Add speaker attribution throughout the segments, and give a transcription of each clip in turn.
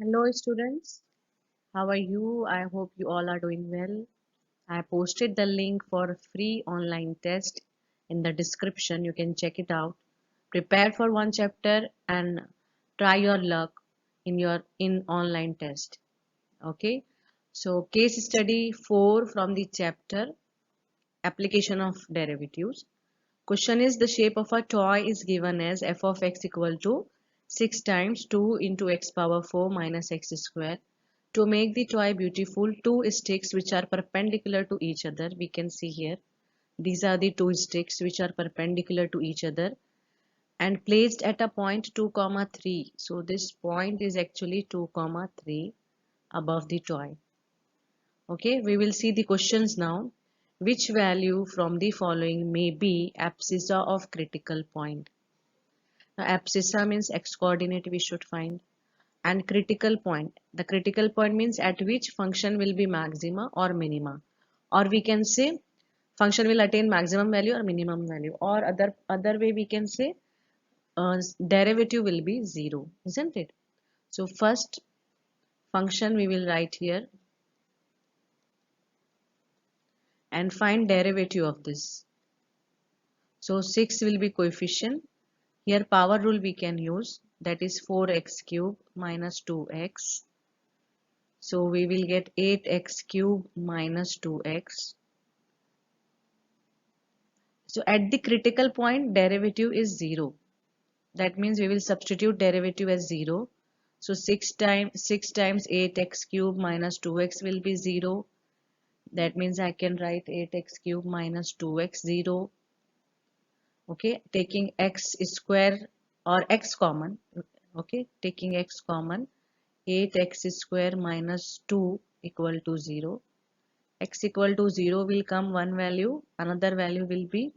Speaker 1: Hello students, how are you? I hope you all are doing well. I posted the link for free online test in the description. You can check it out. Prepare for one chapter and try your luck in online test. Okay? So case study 4 from the chapter application of derivatives. Question is the shape of a toy is given as f of x equal to 6 times 2 into x power 4 minus x square. To make the toy beautiful, two sticks which are perpendicular to each other, we can see here. These are the two sticks which are perpendicular to each other and placed at a point 2 comma 3. So this point is actually 2 comma 3 above the toy. Okay, we will see the questions now. Which value from the following may be abscissa of critical point? Now, abscissa means x coordinate we should find, and critical point. The critical point means at which function will be maxima or minima, or we can say function will attain maximum value or minimum value, or other way we can say derivative will be 0, isn't it? So first function we will write here and find derivative of this. So 6 will be coefficient. Here power rule we can use, that is 4x cube minus 2x. So we will get 8x cube minus 2x. So at the critical point derivative is 0. That means we will substitute derivative as 0. So 6 times 8x cube minus 2x will be 0. That means I can write 8x cube minus 2x 0. Okay, taking x square or x common. Okay, taking x common, 8x square minus 2 equal to 0. X equal to 0 will come one value, another value will be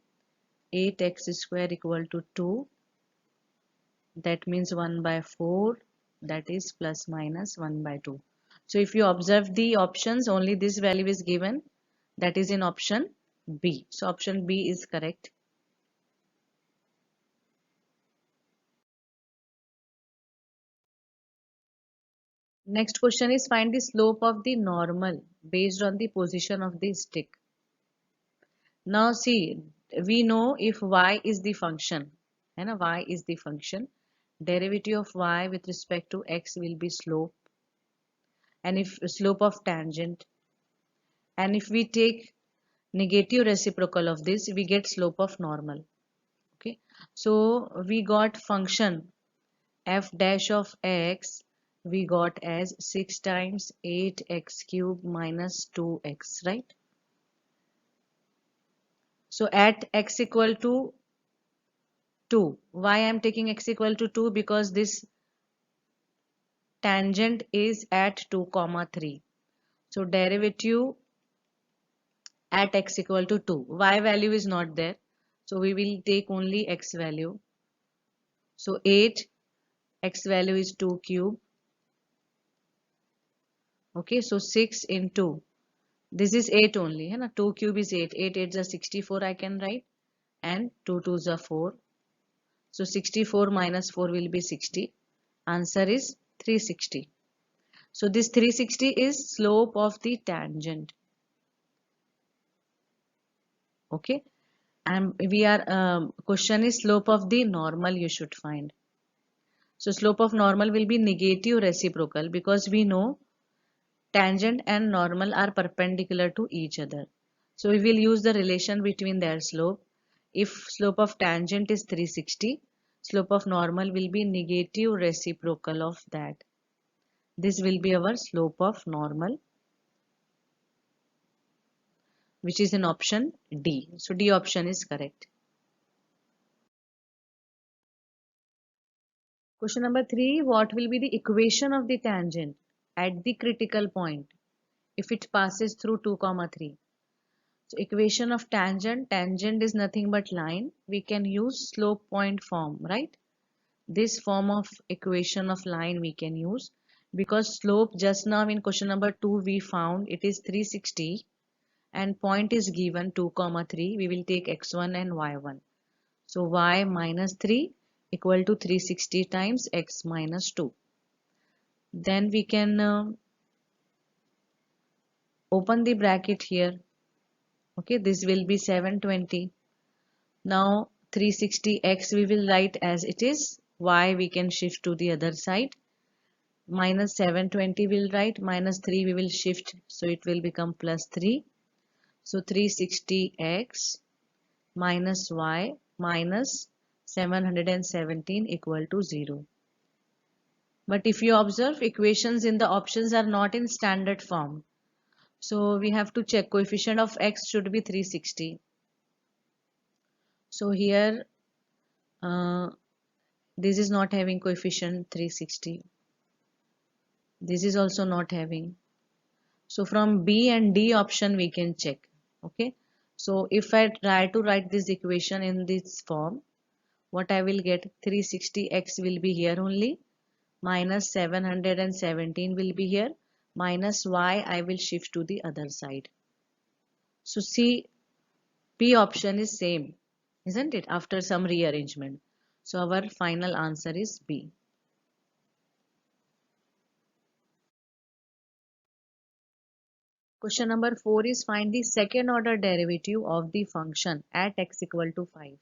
Speaker 1: 8x square equal to 2. That means 1 by 4, that is plus minus 1 by 2. So if you observe the options, only this value is given, that is in option B. So option B is correct. Next question is find the slope of the normal based on the position of the stick. Now see, we know if y is the function, and y is the function, derivative of y with respect to x will be slope, and if slope of tangent, and if we take negative reciprocal of this, we get slope of normal. Okay, so we got function f dash of x, we got as 6 times 8x cube minus 2x, right? So at x equal to 2, why I am taking x equal to 2? Because this tangent is at 2 comma 3. So derivative at x equal to 2, y value is not there, so we will take only x value. So 8, x value is 2 cube. Okay, so 6 into, this is 8 only, है ना? 2 cube is 8, 8 8 is 64 I can write, and 2 2 is 4. So 64 minus 4 will be 60. Answer is 360. So this 360 is slope of the tangent. Okay, and we are question is slope of the normal you should find. So slope of normal will be negative reciprocal, because we know tangent and normal are perpendicular to each other. So we will use the relation between their slope. If slope of tangent is 360, slope of normal will be negative reciprocal of that. This will be our slope of normal, which is in option D. So D option is correct. Question number 3. What will be the equation of the tangent at the critical point if it passes through 2 comma 3? So equation of tangent, tangent is nothing but line. We can use slope point form, right? This form of equation of line we can use, because slope just now in question number 2 we found it is 360 and point is given 2 comma 3. We will take x1 and y1. So y minus 3 equal to 360 times x minus 2. Then we can open the bracket here. Okay, this will be 720. Now 360x we will write as it is. Y we can shift to the other side. Minus 720 we'll write. Minus 3 we will shift. So it will become plus 3. So 360x minus y minus 717 equal to 0. But if you observe, equations in the options are not in standard form. So we have to check coefficient of x should be 360. So here uh, this is not having coefficient 360. This is also not having. So from B and D option we can check. Okay. So if I try to write this equation in this form, what I will get, 360x will be here only, minus 717 will be here, minus y I will shift to the other side. So see, B option is same, isn't it, after some rearrangement. So our final answer is B. Question number 4 is find the second order derivative of the function at x equal to 5.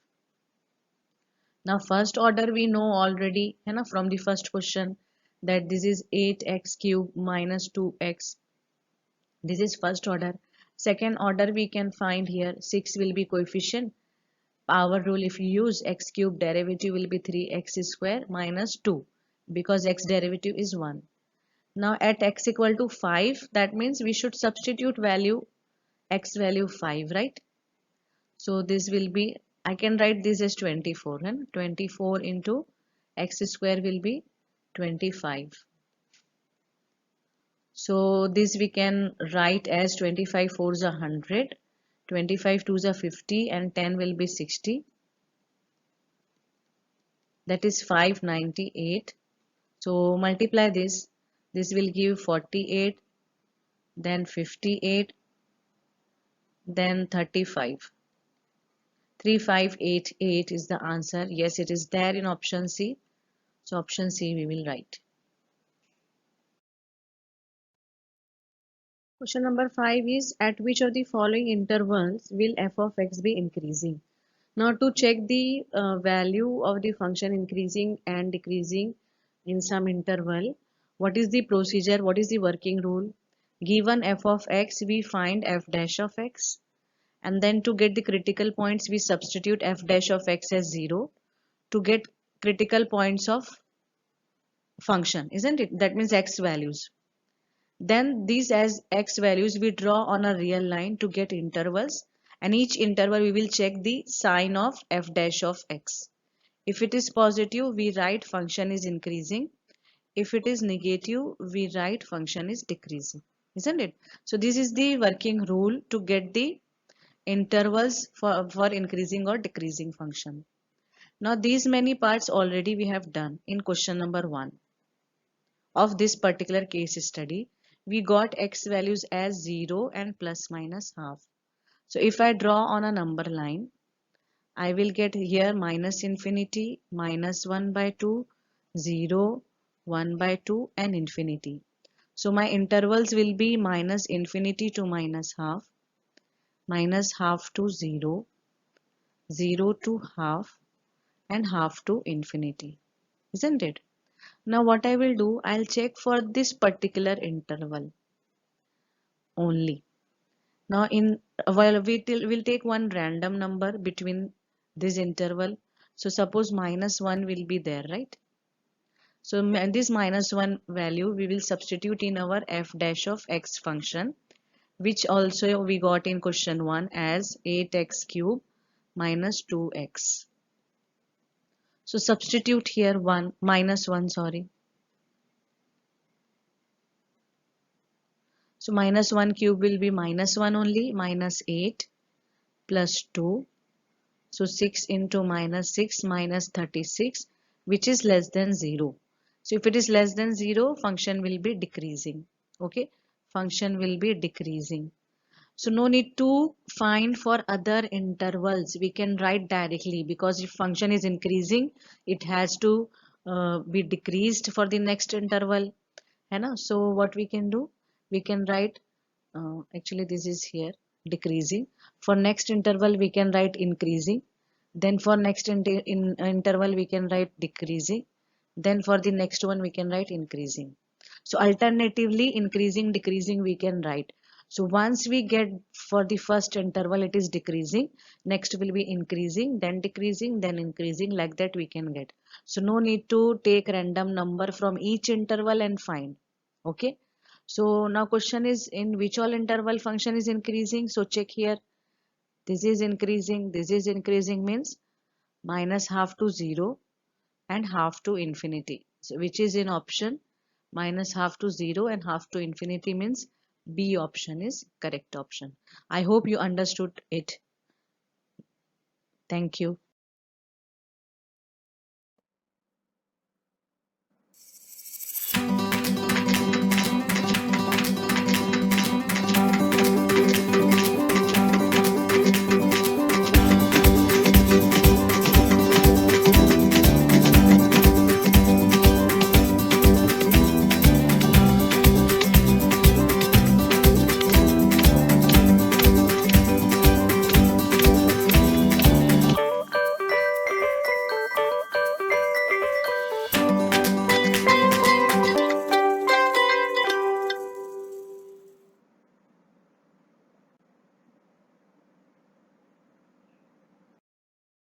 Speaker 1: Now first order we know already, from the first question, that this is 8x cube minus 2x. This is first order. Second order we can find here, 6 will be coefficient. Power rule, if you use, x cube derivative will be 3x square minus 2 because x derivative is 1. Now at x equal to 5, that means we should substitute value, x value 5, right? So this will be, I can write this as 24, and 24 into x square will be 25. So this we can write as 25 fours are 100, 25 twos are 50, and 10 will be 60. That is 598. So multiply this. This will give 48, then 58, then 35. 3588 is the answer. Yes, it is there in option C. So option C we will write. Question number 5 is at which of the following intervals will f of x be increasing? Now to check the value of the function increasing and decreasing in some interval, what is the procedure? What is the working rule? Given f of x, we find f dash of x, and then to get the critical points we substitute f dash of x as 0 to get critical points of function, isn't it? That means x values. Then these as x values we draw on a real line to get intervals, and each interval we will check the sign of f dash of x. If it is positive, we write function is increasing. If it is negative, we write function is decreasing, isn't it? So this is the working rule to get the intervals for increasing or decreasing function. Now these many parts already we have done in question number 1 of this particular case study. We got x values as 0 and plus minus half. So if I draw on a number line, I will get here minus infinity, minus 1 by 2, 0, 1 by 2 and infinity. So my intervals will be minus infinity to minus half to 0, 0 to half and half to infinity, isn't it? Now what I will do, I'll check for this particular interval only. Now we'll take one random number between this interval. So suppose minus 1 will be there, right? So this minus 1 value we will substitute in our f dash of x function, which also we got in question 1 as 8x cube minus 2x. So substitute here minus 1, sorry. So minus 1 cube will be minus 1 only, minus 8 plus 2. So 6 into minus 6 minus 36, which is less than 0. So if it is less than 0, function will be decreasing. Okay, function will be decreasing. So no need to find for other intervals. We can write directly, because if function is increasing, it has to be decreased for the next interval. है ना. So what we can do, we can write, actually this is here decreasing. For next interval we can write increasing, then for next interval we can write decreasing, then for the next one we can write increasing. So alternatively increasing decreasing we can write. So once we get for the first interval it is decreasing, next will be increasing, then decreasing, then increasing, like that we can get. So no need to take random number from each interval and find. Okay. So now question is, in which all interval function is increasing? So check here. This is increasing, this is increasing, means minus half to 0 and half to infinity. So which is in option minus half to 0 and half to infinity, means B option is correct option. I hope you understood it. Thank you.